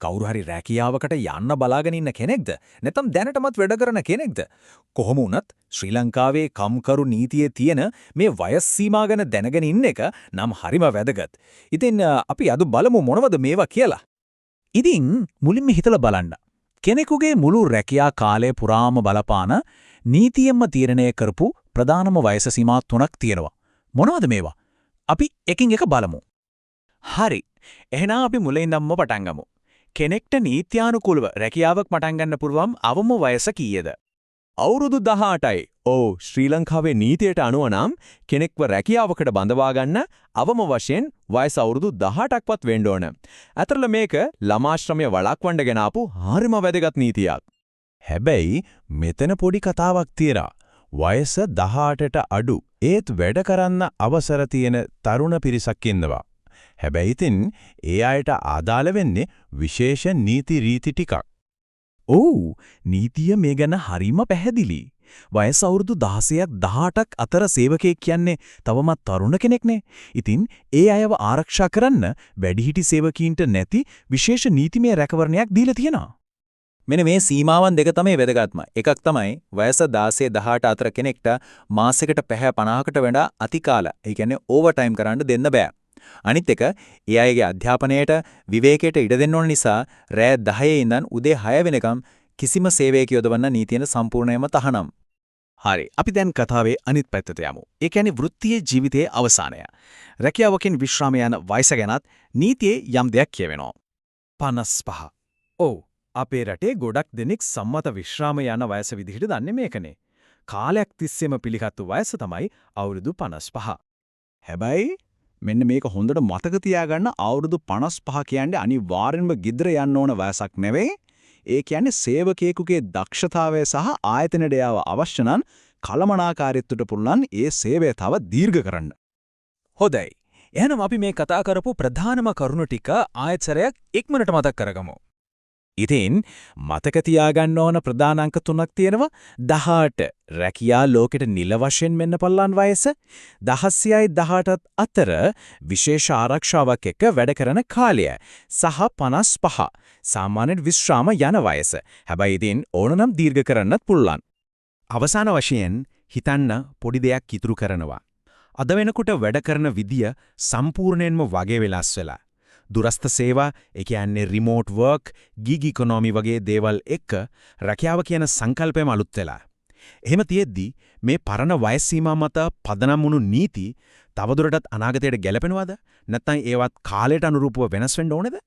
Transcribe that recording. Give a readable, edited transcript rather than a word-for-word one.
කවුරු හරි රැකියාවකට යන්න බලාගෙන ඉන්න කෙනෙක්ද? නැත්නම් දැනටමත් වැඩ කරන කෙනෙක්ද? කොහොම වුණත් ශ්‍රී ලංකාවේ කම්කරු නීතියේ තියෙන මේ වයස් සීමා ගැන දැනගෙන ඉන්න එක නම් හරිම වැදගත්. ඉතින් අපි අද බලමු මොනවද මේවා කියලා. ඉතින් මුලින්ම හිතලා බලන්න. කෙනෙකුගේ මුළු රැකියා කාලය පුරාම බලපාන නීතියෙන්ම තීරණය කරපු ප්‍රධානම වයස සීමා 3ක් තියෙනවා. මොනවද මේවා? අපි එකින් එක බලමු. හරි. එහෙනම් අපි මුලින්දම්ම පටන් ගමු. කෙනෙක්ට නීත්‍යානුකූලව රැකියාවක් පටන් ගන්න පුළුවන් අවම වයස කීයද? අවුරුදු 18යි. ඔව් ශ්‍රී ලංකාවේ නීතියට අනුව නම් කෙනෙක්ව රැකියාවකට බඳවා ගන්න අවම වශයෙන් වයස අවුරුදු 18ක්වත් වෙන්න ඕන. අතරල මේක ළමාශ්‍රමය වළක්වන්න ගෙන ආපු හරිම වැදගත් නීතියක්. හැබැයි මෙතන පොඩි කතාවක් තියෙනවා. වයස 18ට අඩු ඒත් වැඩ කරන්න අවසර තියෙන තරුණ පිරිසක් ඉන්නවා. හැබැයි ඉතින් ඒ අයට ආදාළ වෙන්නේ විශේෂ නීති රීති ටිකක්. ඔව් නීතිය මේ ගැන හරිම පැහැදිලි. වයස අවුරුදු 16ක් 18ක් අතර සේවකයෙක් කියන්නේ තවමත් තරුණ කෙනෙක්නේ. ඉතින් ඒ අයව ආරක්ෂා කරන්න වැඩිහිටි සේවකීන්ට නැති විශේෂ නීතිමය රැකවරණයක් දීලා තියෙනවා. මෙන්න මේ සීමාවන් දෙක තමයි වැදගත්ම. එකක් තමයි වයස 16 18 අතර කෙනෙක්ට මාසයකට පැය 50කට වඩා අතිකාල, ඒ කියන්නේ ඕවර් ටයිම් කරන්න දෙන්න බෑ. අනිත් එක ඒ අයගේ අධ්‍යාපනයට විවේකයට ඉඩ දෙන්න ඕන නිසා රෑ 10 ඉඳන් උදේ 6 වෙනකම් කිසිම සේවයක යොදවන්න නීතියෙන් සම්පූර්ණයෙන්ම තහනම්. හරි. අපි දැන් කතාවේ අනිත් පැත්තට යමු. ඒ කියන්නේ වෘත්තීය ජීවිතයේ අවසානය. රැකියාවකින් විශ්‍රාම යන වයස ගැනත් නීතියේ යම් දෙයක් කියවෙනවා. 55. ඔව්. අපේ රටේ ගොඩක් දෙනෙක් සම්මත විශ්‍රාම යන වයස විදිහට දන්නේ මේකනේ. කාලයක් තිස්සේම පිළිගත්තු වයස තමයි අවුරුදු 55. හැබැයි මෙන්න මේක හොඳට මතක තියාගන්න අවුරුදු 55 කියන්නේ අනිවාර්යෙන්ම ගිද්දර යන්න ඕන වයසක් නෙවෙයි. ඒ කියන්නේ සේවකයෙකුගේ දක්ෂතාවය සහ ආයතනයට යාව අවශ්‍ය නම් කලමනාකාරීත්වයට පුළුවන් ඒ සේවය තව දීර්ඝ කරන්න. හොඳයි. එහෙනම් අපි මේ කතා කරපු ප්‍රධානම කරුණු ටික ආයතනයක් ඉක්මනට මතක් කරගමු. ඉතින් මතක තියාගන්න ඕන ප්‍රධාන අංක 3ක් තියෙනවා. 18 රැකියා ලෝකෙට නිල වශයෙන් මෙන්න පල්ලන් වයස, 16යි 18ත් අතර විශේෂ ආරක්ෂාවක් එක්ක වැඩ කරන කාලය සහ 55 සාමාන්‍ය විශ්‍රාම යන වයස. හැබැයි ඉතින් ඕනනම් දීර්ඝ කරන්නත් පුළුවන්. අවසාන වශයෙන් හිතන්න පොඩි දෙයක් ඉතුරු කරනවා. අද වෙනකොට වැඩ කරන විදිය සම්පූර්ණයෙන්ම වගේ වෙනස් වෙලා. දුරස්ත සේවා, ඒ කියන්නේ රිමෝට් වර්ක්, ගිග් ඉකොනොමි වගේ දේවල් එක්ක රැකියාව කියන සංකල්පයම අලුත් වෙලා. එහෙම තියෙද්දි මේ පරණ වයස් සීමා මත පදනම් වුණු නීති තවදුරටත් අනාගතයට ගැලපෙනවද? නැත්නම් ඒවත් කාලයට අනුරූපව වෙනස් වෙන්න ඕනේද?